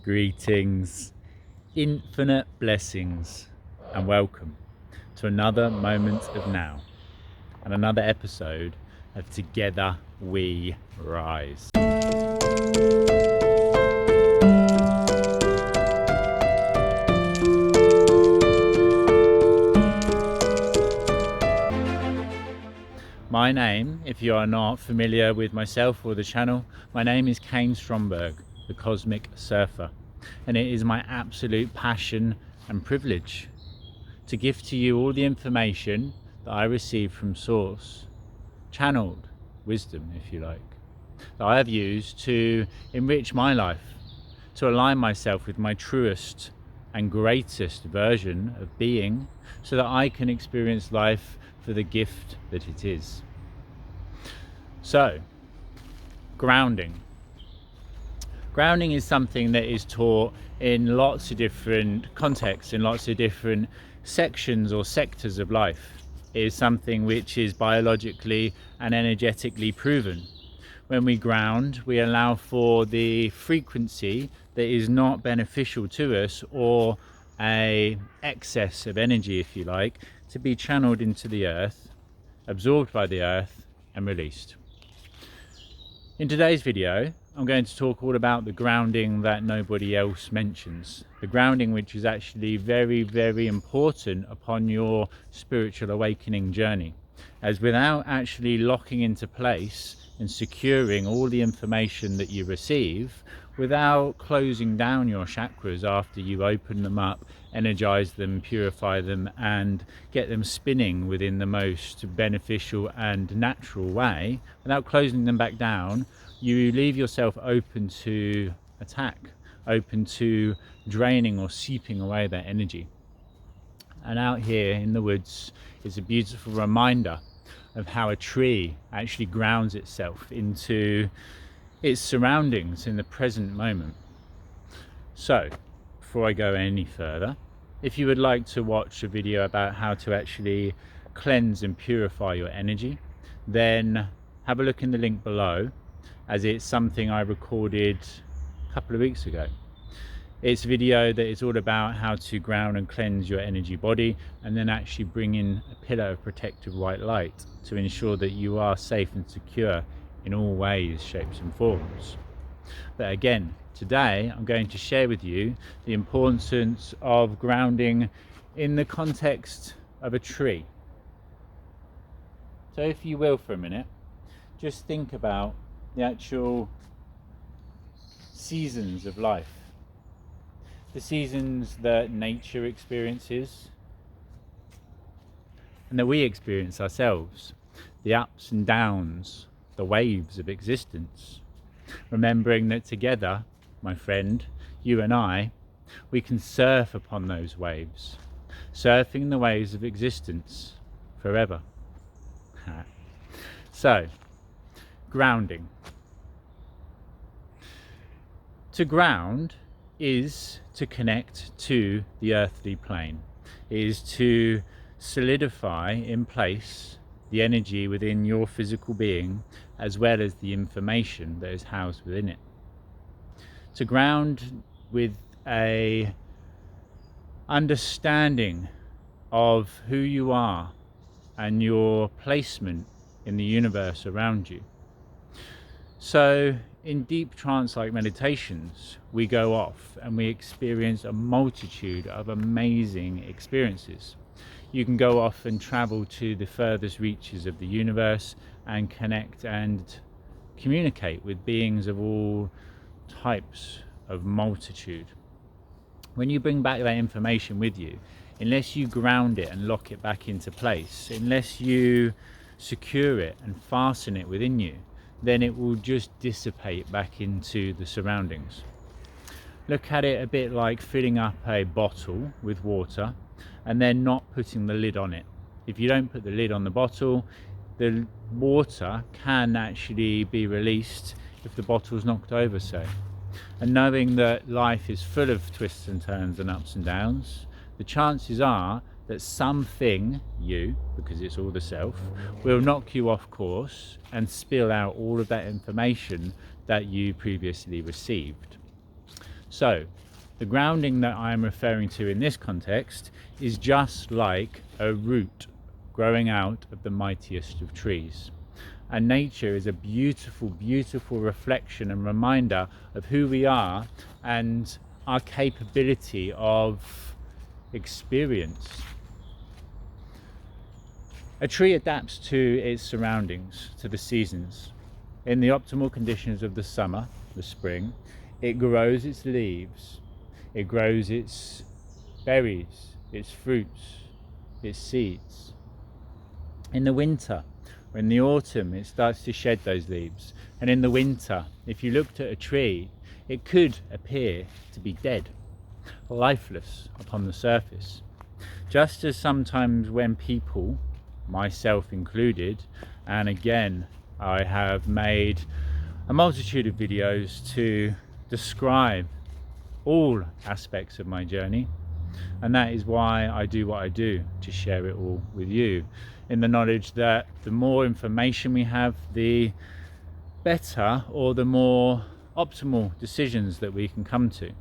Greetings, infinite blessings, and welcome to another moment of now and another episode of Together We Rise. My name, if you are not familiar with myself or the channel, my name is Kaine Stromberg, the Cosmic Surfer, and it is my absolute passion and privilege to give to you all the information that I receive from Source, channeled wisdom, if you like, that I have used to enrich my life, to align myself with my truest and greatest version of being, so that I can experience life for the gift that it is. So, grounding. Grounding is something that is taught in lots of different contexts, in lots of different sections or sectors of life. It is something which is biologically and energetically proven. When we ground, we allow for the frequency that is not beneficial to us, or a excess of energy, if you like, to be channeled into the earth, absorbed by the earth, and released. In today's video, I'm going to talk all about the grounding that nobody else mentions. The grounding which is actually very, very important upon your spiritual awakening journey, as without actually locking into place and securing all the information that you receive, without closing down your chakras after you open them up, energize them, purify them, and get them spinning within the most beneficial and natural way, without closing them back down, you leave yourself open to attack, open to draining or seeping away that energy. And out here in the woods is a beautiful reminder of how a tree actually grounds itself into its surroundings in the present moment. So, before I go any further, if you would like to watch a video about how to actually cleanse and purify your energy, then have a look in the link below, as it's something I recorded a couple of weeks ago. It's a video that is all about how to ground and cleanse your energy body, and then actually bring in a pillar of protective white light to ensure that you are safe and secure in all ways, shapes and forms. But again, today I'm going to share with you the importance of grounding in the context of a tree. So if you will, for a minute, just think about the actual seasons of life. The seasons that nature experiences and that we experience ourselves. The ups and downs, the waves of existence. Remembering that together, my friend, you and I, we can surf upon those waves, surfing the waves of existence forever. So, grounding. To ground is to connect to the earthly plane, is to solidify in place the energy within your physical being, as well as the information that is housed within it. To ground with a understanding of who you are and your placement in the universe around you. So in deep trance-like meditations, we go off and we experience a multitude of amazing experiences. You can go off and travel to the furthest reaches of the universe and connect and communicate with beings of all types of multitude. When you bring back that information with you, unless you ground it and lock it back into place, unless you secure it and fasten it within you, then it will just dissipate back into the surroundings. Look at it a bit like filling up a bottle with water and then not putting the lid on it. If you don't put the lid on the bottle, the water can actually be released if the bottle is knocked over, say. And knowing that life is full of twists and turns and ups and downs, the chances are that something, you, because it's all the self, will knock you off course and spill out all of that information that you previously received. So the grounding that I'm referring to in this context is just like a root growing out of the mightiest of trees. And nature is a beautiful, beautiful reflection and reminder of who we are and our capability of experience. A tree adapts to its surroundings, to the seasons. In the optimal conditions of the summer, the spring, it grows its leaves, it grows its berries, its fruits, its seeds. In the winter, or in the autumn, it starts to shed those leaves. And in the winter, if you looked at a tree, it could appear to be dead, lifeless upon the surface. Just as sometimes when people, myself included, and again, I have made a multitude of videos to describe all aspects of my journey, and that is why I do what I do, to share it all with you, in the knowledge that the more information we have, the better or the more optimal decisions that we can come to.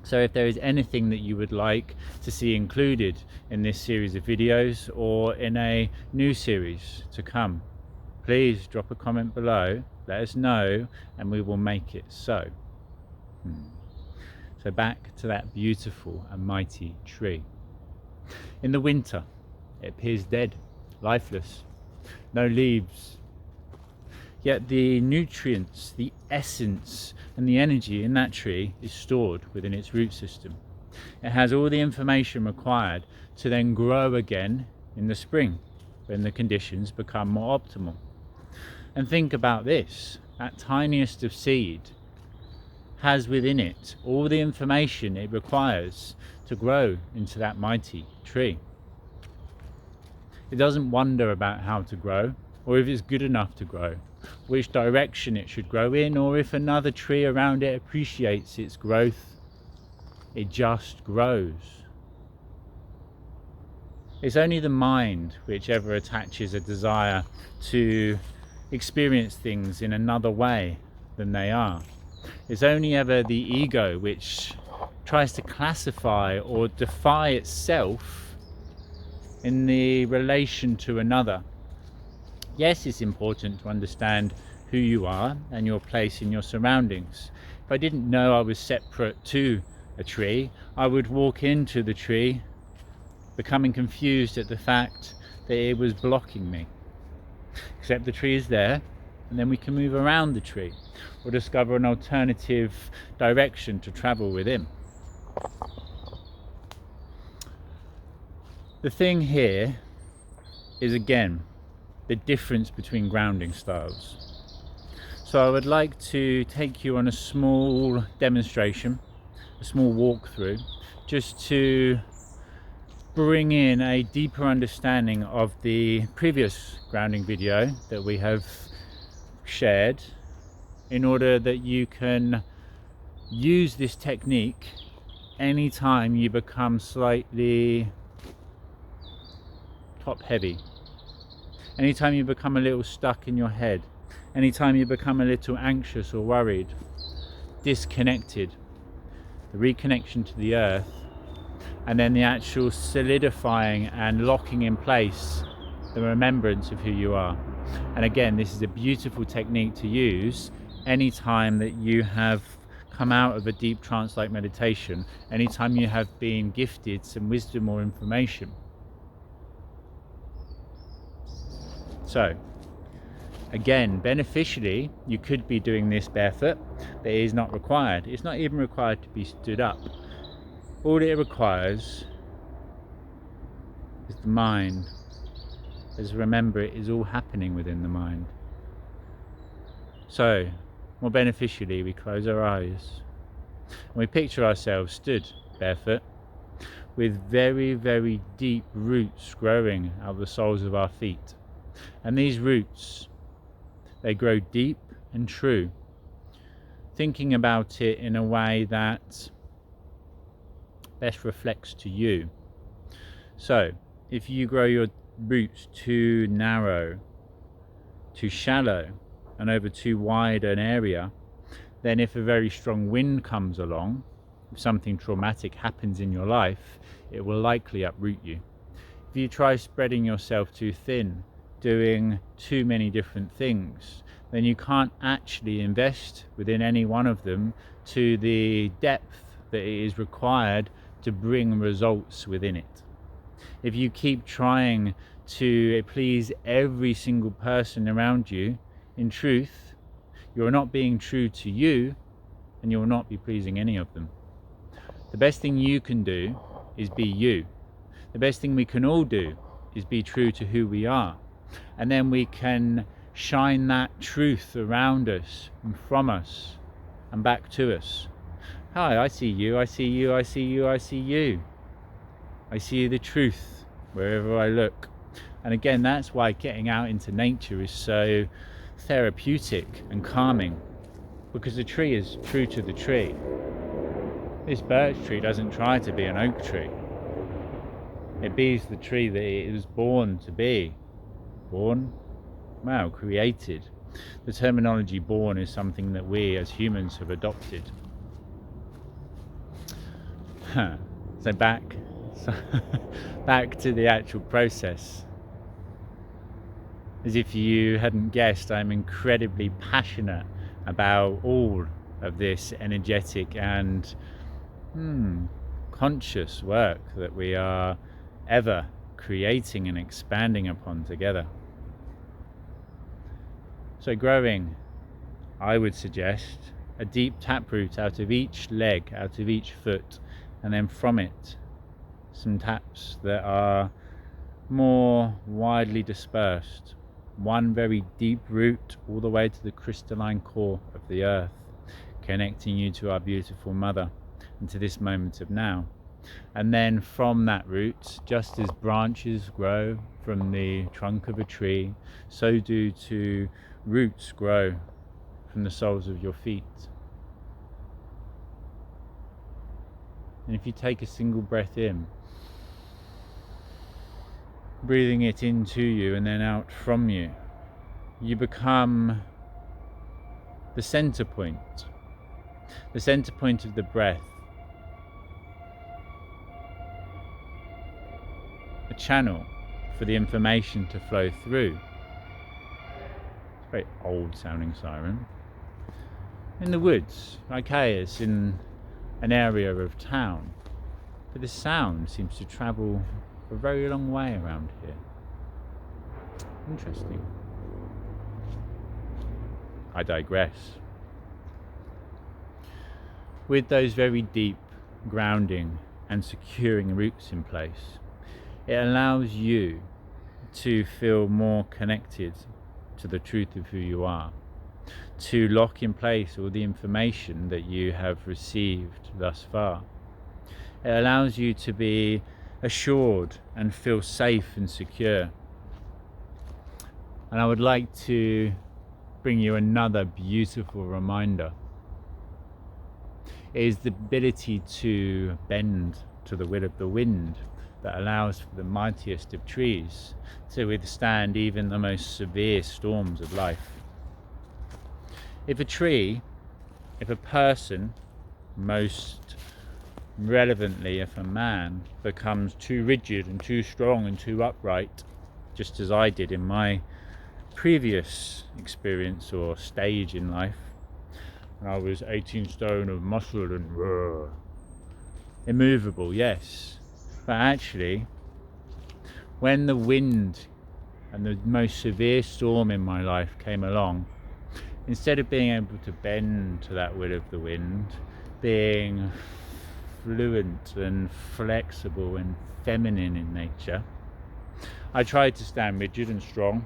So if there is anything that you would like to see included in this series of videos or in a new series to come, please drop a comment below, let us know, and we will make it so. So back to that beautiful and mighty tree. In the winter, it appears dead, lifeless, no leaves. Yet the nutrients, the essence and the energy in that tree is stored within its root system. It has all the information required to then grow again in the spring, when the conditions become more optimal. And think about this, that tiniest of seed has within it all the information it requires to grow into that mighty tree. It doesn't wonder about how to grow, or if it's good enough to grow, which direction it should grow in, or if another tree around it appreciates its growth. It just grows. It's only the mind which ever attaches a desire to experience things in another way than they are. It's only ever the ego which tries to classify or defy itself in the relation to another. Yes, it's important to understand who you are and your place in your surroundings. If I didn't know I was separate to a tree, I would walk into the tree becoming confused at the fact that it was blocking me. Except the tree is there, and then we can move around the tree or discover an alternative direction to travel within. The thing here is, again, the difference between grounding styles. So I would like to take you on a small demonstration, a small walkthrough, just to bring in a deeper understanding of the previous grounding video that we have shared, in order that you can use this technique anytime you become slightly top heavy, anytime you become a little stuck in your head, anytime you become a little anxious or worried, disconnected. The reconnection to the earth, and then the actual solidifying and locking in place the remembrance of who you are. And again, this is a beautiful technique to use anytime that you have come out of a deep trance-like meditation, anytime you have been gifted some wisdom or information. So again, beneficially, you could be doing this barefoot, but it is not required. It's not even required to be stood up. All it requires is the mind. As remember, it is all happening within the mind. So, more beneficially, we close our eyes and we picture ourselves stood barefoot with very, very deep roots growing out of the soles of our feet. And these roots, they grow deep and true, thinking about it in a way that best reflects to you. So if you grow your roots too narrow, too shallow, and over too wide an area, then if a very strong wind comes along, if something traumatic happens in your life, it will likely uproot you. If you try spreading yourself too thin, doing too many different things, then you can't actually invest within any one of them to the depth that is required to bring results within it. If you keep trying to please every single person around you, in truth, you're not being true to you, and you'll not be pleasing any of them. The best thing you can do is be you. The best thing we can all do is be true to who we are. And then we can shine that truth around us and from us and back to us. Hi, I see you, I see you, I see you, I see you. I see the truth wherever I look. And again, that's why getting out into nature is so therapeutic and calming, because the tree is true to the tree. This birch tree doesn't try to be an oak tree. It bees the tree that it was born to be. Born? Wow, created. The terminology born is something that we as humans have adopted. So back to the actual process. As if you hadn't guessed, I'm incredibly passionate about all of this energetic and conscious work that we are ever creating and expanding upon together. So growing, I would suggest a deep taproot out of each leg, out of each foot, and then from it some taps that are more widely dispersed. One very deep root all the way to the crystalline core of the earth, connecting you to our beautiful mother and to this moment of now. And then from that root, just as branches grow from the trunk of a tree, so do two roots grow from the soles of your feet. And if you take a single breath in, breathing it into you and then out from you, you become the center point of the breath, a channel for the information to flow through. It's a very old sounding siren. In the woods, like Kaias, in an area of town, but the sound seems to travel a very long way around here. Interesting. I digress. With those very deep grounding and securing roots in place, it allows you to feel more connected to the truth of who you are, to lock in place all the information that you have received thus far. It allows you to be assured and feel safe and secure. And I would like to bring you another beautiful reminder. It is the ability to bend to the will of the wind that allows for the mightiest of trees to withstand even the most severe storms of life. If a person, most relevantly if a man, becomes too rigid and too strong and too upright, just as I did in my previous experience or stage in life, when I was 18 stone of muscle and immovable, yes, but actually when the wind and the most severe storm in my life came along, instead of being able to bend to that will of the wind, being fluent and flexible and feminine in nature, I tried to stand rigid and strong.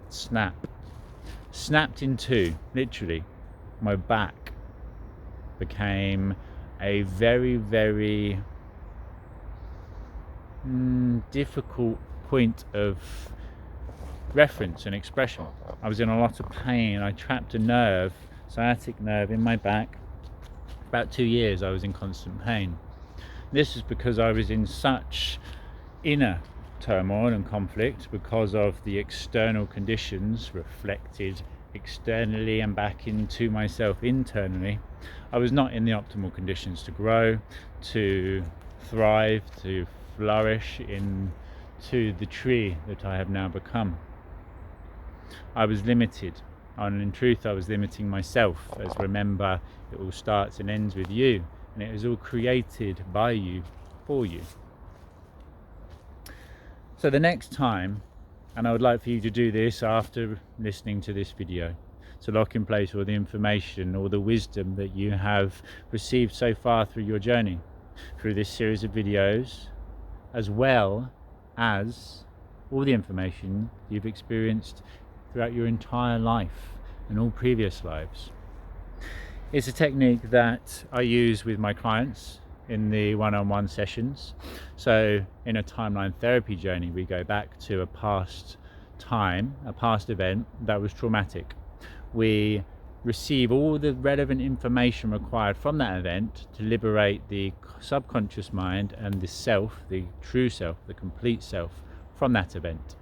Snapped in two, literally. My back became a very, very difficult point of reference and expression. I was in a lot of pain. I trapped a nerve, sciatic nerve in my back. About 2 years I was in constant pain. This is because I was in such inner turmoil and conflict because of the external conditions reflected externally and back into myself internally, I was not in the optimal conditions to grow, to thrive, to flourish into the tree that I have now become. I was limited, and in truth I was limiting myself, as remember, it all starts and ends with you, and it was all created by you, for you. So the next time, and I would like for you to do this after listening to this video, to lock in place all the information, all the wisdom that you have received so far through your journey, through this series of videos, as well as all the information you've experienced throughout your entire life and all previous lives. It's a technique that I use with my clients in the one-on-one sessions. So in a timeline therapy journey, we go back to a past time, a past event that was traumatic. We receive all the relevant information required from that event to liberate the subconscious mind and the self, the true self, the complete self from that event.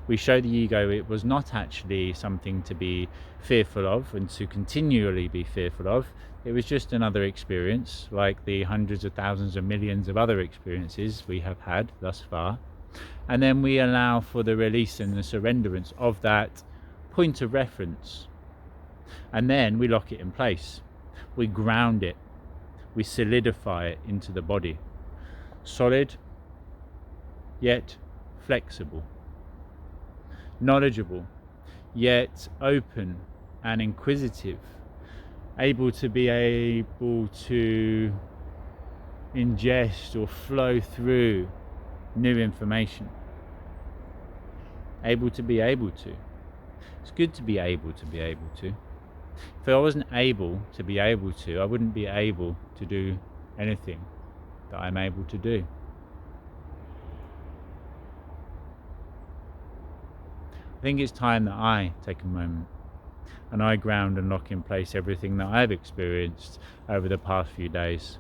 We show the ego it was not actually something to be fearful of and to continually be fearful of. It was just another experience, like the hundreds of thousands of millions of other experiences we have had thus far. And then we allow for the release and the surrenderance of that point of reference. And then we lock it in place. We ground it. We solidify it into the body. Solid, yet flexible. Knowledgeable, yet open and inquisitive, able to ingest or flow through new information, able to. It's good to be able to. If I wasn't able to be able to, I wouldn't be able to do anything that I'm able to do. I think it's time that I take a moment and I ground and lock in place everything that I've experienced over the past few days.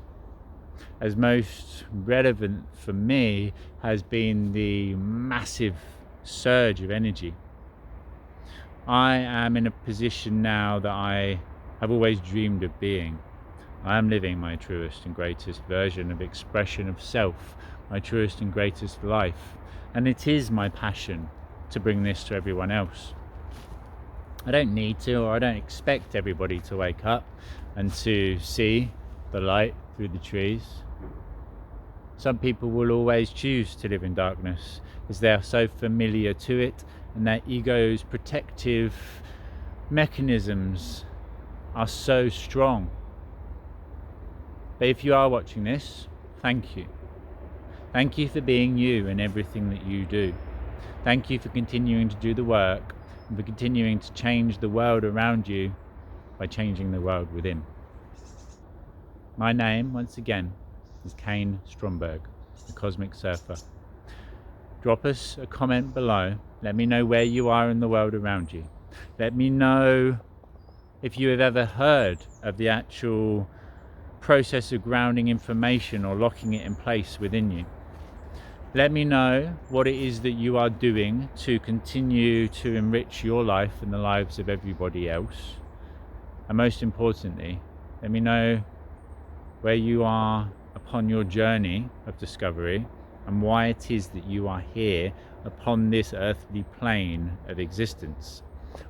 As most relevant for me has been the massive surge of energy. I am in a position now that I have always dreamed of being. I am living my truest and greatest version of expression of self, my truest and greatest life, and it is my passion to bring this to everyone else. I don't need to, or I don't expect everybody to wake up and to see the light through the trees. Some people will always choose to live in darkness as they are so familiar to it, and their ego's protective mechanisms are so strong. But if you are watching this, thank you. Thank you for being you in everything that you do. Thank you for continuing to do the work and for continuing to change the world around you by changing the world within. My name, once again, is Kaine Stromberg, the Cosmic Surfer. Drop us a comment below. Let me know where you are in the world around you. Let me know if you have ever heard of the actual process of grounding information or locking it in place within you. Let me know what it is that you are doing to continue to enrich your life and the lives of everybody else. And most importantly, let me know where you are upon your journey of discovery and why it is that you are here upon this earthly plane of existence.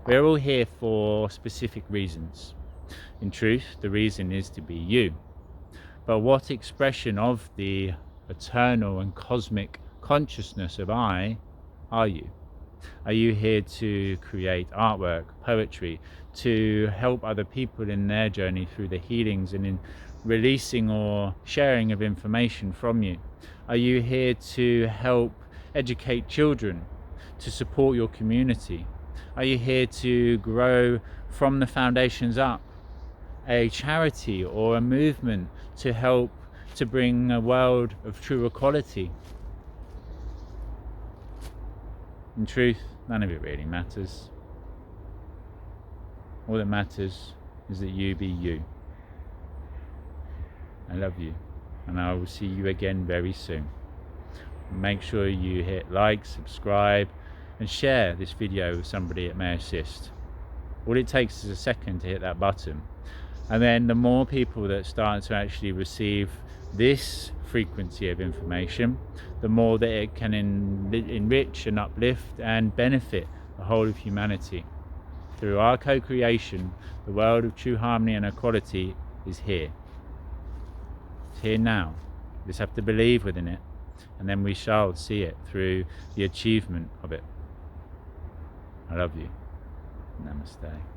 We're all here for specific reasons. In truth, the reason is to be you. But what expression of the eternal and cosmic consciousness of I are you? Are you here to create artwork, poetry, to help other people in their journey through the healings and in releasing or sharing of information from you? Are you here to help educate children, to support your community? Are you here to grow from the foundations up a charity or a movement to help to bring a world of true equality? In truth, none of it really matters. All that matters is that you be you. I love you, and I will see you again very soon. Make sure you hit like, subscribe, and share this video with somebody it may assist. All it takes is a second to hit that button. And then the more people that start to actually receive this frequency of information, the more that it can enrich and uplift and benefit the whole of humanity. Through our co-creation, the world of true harmony and equality is here. It's here now. We just have to believe within it, and then we shall see it through the achievement of it. I love you. Namaste.